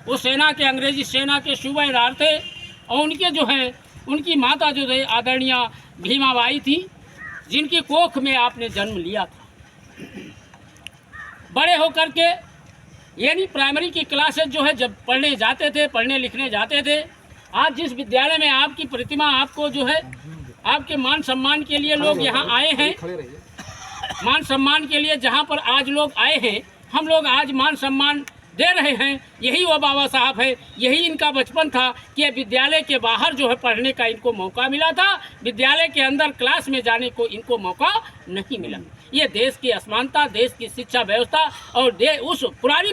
वो सेना के, अंग्रेजी सेना के सूबेदार थे और उनके जो है उनकी माता जो है आदरणीय भीमाबाई थी, जिनकी कोख में आपने जन्म लिया था। बड़े होकर के यानी प्राइमरी की क्लासेज जो है जब पढ़ने जाते थे, पढ़ने लिखने जाते थे, आज जिस विद्यालय में आपकी प्रतिमा, आपको जो है आपके मान सम्मान के लिए लोग यहाँ आए हैं, मान सम्मान के लिए जहाँ पर आज लोग आए हैं, हम लोग आज मान सम्मान दे रहे हैं, यही वो बाबा साहब है। यही इनका बचपन था कि विद्यालय के बाहर जो है पढ़ने का इनको मौका मिला था, विद्यालय के अंदर क्लास में जाने को इनको मौका नहीं मिला। ये देश की असमानता, देश की शिक्षा व्यवस्था और उस पुरानी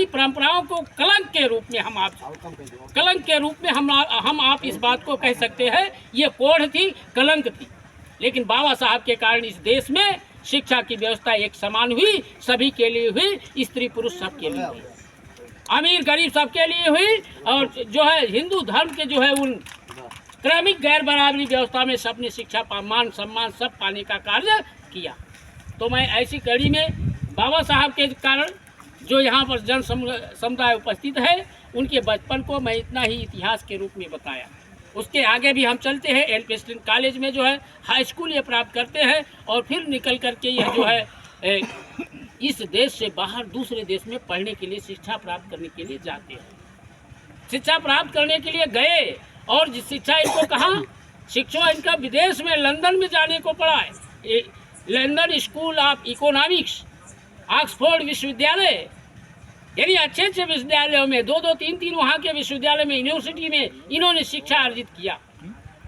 परंपराओं को कलंक के रूप में हम आप इस बात को कह सकते हैं, ये कोढ़ थी, कलंक थी। लेकिन बाबा साहब के कारण इस देश में शिक्षा की व्यवस्था एक समान हुई, सभी के लिए हुई, स्त्री पुरुष सबके लिए हुई, अमीर गरीब सबके लिए हुई। और जो है हिंदू धर्म के जो है उन क्रमिक गैर बराबरी व्यवस्था में सबने शिक्षा, मान सम्मान सब पाने का कार्य किया। तो मैं ऐसी कड़ी में बाबा साहब के कारण जो यहाँ पर जन समुदाय उपस्थित है, उनके बचपन को मैं इतना ही इतिहास के रूप में बताया। उसके आगे भी हम चलते हैं। एल प्रेसिडेंट कॉलेज में जो है हाई स्कूल ये प्राप्त करते हैं और फिर निकल करके यह जो है इस देश से बाहर दूसरे देश में पढ़ने के लिए, शिक्षा प्राप्त करने के लिए जाते हैं। शिक्षा प्राप्त करने के लिए गए और जिस शिक्षा इनको कहाँ, शिक्षा इनका विदेश में लंदन में जाने को पड़ा है। London school of economics, Oxford विश्वविद्यालय, यानी अच्छे अच्छे विश्वविद्यालयों में, दो दो तीन तीन वहाँ के विश्वविद्यालय में, यूनिवर्सिटी में इन्होंने शिक्षा अर्जित किया।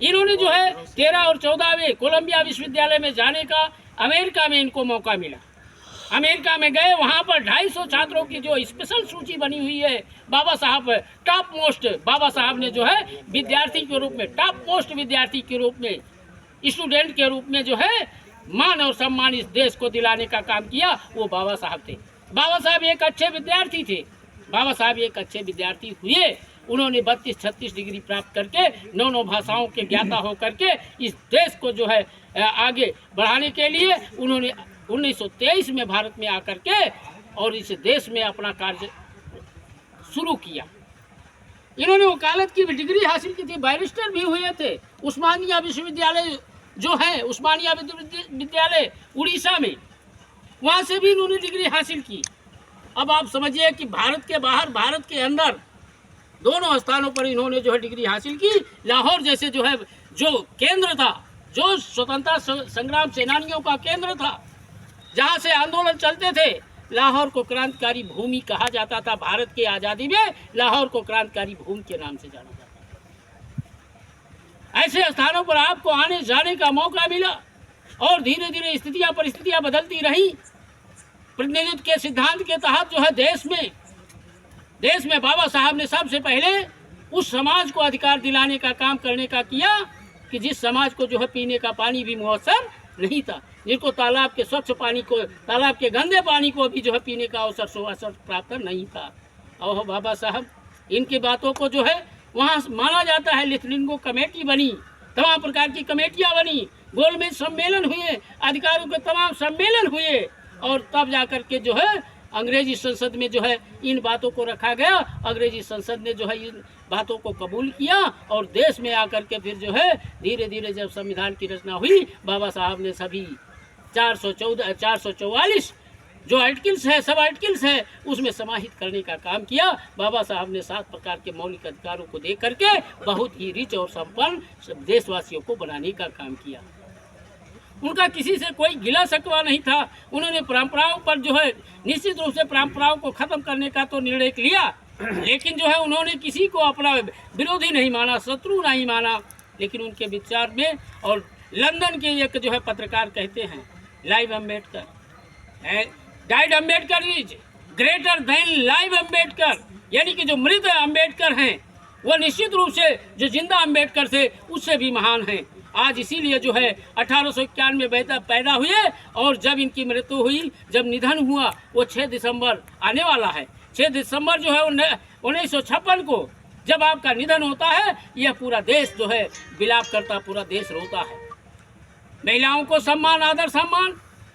इन्होंने जो है 13 और 14वें कोलंबिया विश्वविद्यालय में जाने का अमेरिका में इनको मौका मिला। अमेरिका में गए, वहाँ पर 250 छात्रों की जो स्पेशल सूची बनी हुई है, बाबा साहब टॉप मोस्ट, बाबा साहब ने जो है विद्यार्थी के रूप में, टॉप मोस्ट विद्यार्थी के रूप में, स्टूडेंट के रूप में जो है मान और सम्मान इस देश को दिलाने का काम किया, वो बाबा साहब थे। बाबा साहब एक अच्छे विद्यार्थी थे। बाबा साहब एक अच्छे विद्यार्थी हुए। उन्होंने 32-36 डिग्री प्राप्त करके 9 भाषाओं के ज्ञाता होकर के इस देश को जो है आगे बढ़ाने के लिए उन्होंने 1923 में भारत में आकर के और इस देश में अपना कार्य शुरू किया। इन्होंने वकालत की डिग्री हासिल की थी, बैरिस्टर भी हुए थे। उस्मानिया विश्वविद्यालय जो है, उस्मानिया विद्यालय उड़ीसा में, वहाँ से भी इन्होंने डिग्री हासिल की। अब आप समझिए कि भारत के बाहर, भारत के अंदर दोनों स्थानों पर इन्होंने जो है डिग्री हासिल की। लाहौर जैसे जो है जो केंद्र था, जो स्वतंत्रता संग्राम सेनानियों का केंद्र था, जहाँ से आंदोलन चलते थे, लाहौर को क्रांतिकारी भूमि कहा जाता था। भारत की आज़ादी में लाहौर को क्रांतिकारी भूमि के नाम से जाना जाता था। ऐसे स्थानों पर आपको आने जाने का मौका मिला और धीरे धीरे परिस्थितियां बदलती रही। प्रतिनिधित्व के सिद्धांत के तहत जो है देश में बाबा साहब ने सबसे पहले उस समाज को अधिकार दिलाने का काम करने का किया कि जिस समाज को जो है पीने का पानी भी मुयस्सर नहीं था, जिनको तालाब के स्वच्छ पानी को, तालाब के गंदे पानी को भी जो है पीने का अवसर प्राप्त नहीं था। और बाबा साहब, इनकी बातों को जो है वहाँ माना जाता है। लिथलिंगो कमेटी बनी, तमाम प्रकार की कमेटियाँ बनी, गोलमेज सम्मेलन हुए, अधिकारियों के तमाम सम्मेलन हुए और तब जाकर के जो है अंग्रेजी संसद में जो है इन बातों को रखा गया। अंग्रेजी संसद ने जो है इन बातों को कबूल किया और देश में आकर के फिर जो है धीरे धीरे जब संविधान की रचना हुई, बाबा साहब ने सभी 444 जो आर्टिकल्स है, सब आर्टिकल्स है, उसमें समाहित करने का काम किया। बाबा साहब ने 7 प्रकार के मौलिक अधिकारों को दे करके बहुत ही रिच और संपन्न देशवासियों को बनाने का काम किया। उनका किसी से कोई गिला शकवा नहीं था। उन्होंने परंपराओं पर जो है निश्चित रूप से परंपराओं को खत्म करने का तो निर्णय लिया, लेकिन जो है उन्होंने किसी को अपना विरोधी नहीं माना, शत्रु नहीं माना। लेकिन उनके विचार में, और लंदन के एक जो है पत्रकार कहते हैं, live Ambedkar, died Ambedkar is greater than live Ambedkar, यानी कि जो मृत अम्बेडकर हैं वो निश्चित रूप से जो जिंदा अम्बेडकर थे उससे भी महान हैं। आज इसीलिए जो है 1891 में पैदा हुए और जब इनकी मृत्यु हुई, जब निधन हुआ, वो 6 दिसंबर आने वाला है। 6 दिसंबर जो है 1956 को जब आपका निधन होता है, यह पूरा देश जो है विलाप करता, पूरा देश रोता है। महिलाओं को सम्मान, आदर सम्मान,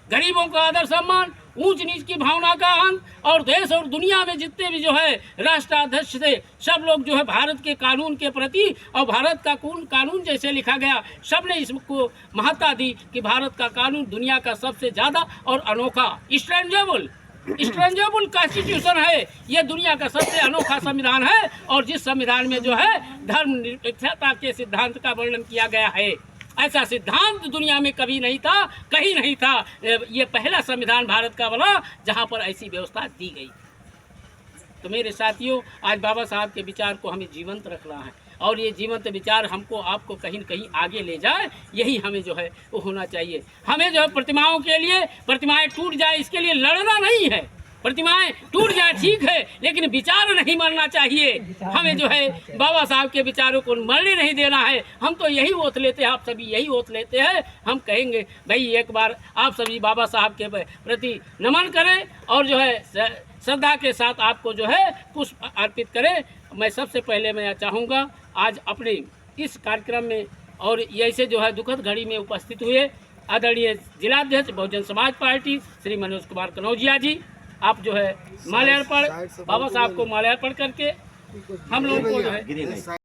गरीबों को आदर सम्मान, ऊंच नीच की भावना का अंत और देश और दुनिया में जितने भी जो है राष्ट्राध्यक्ष थे सब लोग जो है भारत के कानून के प्रति और भारत का कानून जैसे लिखा गया सबने इसको महत्ता दी कि भारत का कानून दुनिया का सबसे ज़्यादा और अनोखा स्ट्रेंजेबल कॉन्स्टिट्यूशन है। ये दुनिया का सबसे अनोखा संविधान है और जिस संविधान में जो है धर्मनिरपेक्षता के सिद्धांत का वर्णन किया गया है, ऐसा सिद्धांत दुनिया में कभी नहीं था, कहीं नहीं था। ये पहला संविधान भारत का बना जहाँ पर ऐसी व्यवस्था दी गई। तो मेरे साथियों, आज बाबा साहब के विचार को हमें जीवंत रखना है और ये जीवंत विचार हमको आपको कहीं न कहीं आगे ले जाए, यही हमें जो है वो होना चाहिए। हमें जो है प्रतिमाओं के लिए प्रतिमाएं टूट जाए इसके लिए लड़ना नहीं है। प्रतिमाएं टूट जाए ठीक है, लेकिन विचार नहीं मरना चाहिए। हमें जो है बाबा साहब के विचारों को मरने नहीं देना है। हम तो यही ओथ लेते हैं, आप सभी यही ओथ लेते हैं। हम कहेंगे भाई एक बार आप सभी बाबा साहब के प्रति नमन करें और जो है श्रद्धा के साथ आपको जो है पुष्प अर्पित करें। मैं सबसे पहले मैं चाहूँगा आज अपने इस कार्यक्रम में और ऐसे जो है दुखद घड़ी में उपस्थित हुए आदरणीय जिलाध्यक्ष बहुजन समाज पार्टी श्री मनोज कुमार कनौजिया जी, आप जो है माल्यार्पण बाबा साहब को माल्यार्पण करके हम लोगों को जो है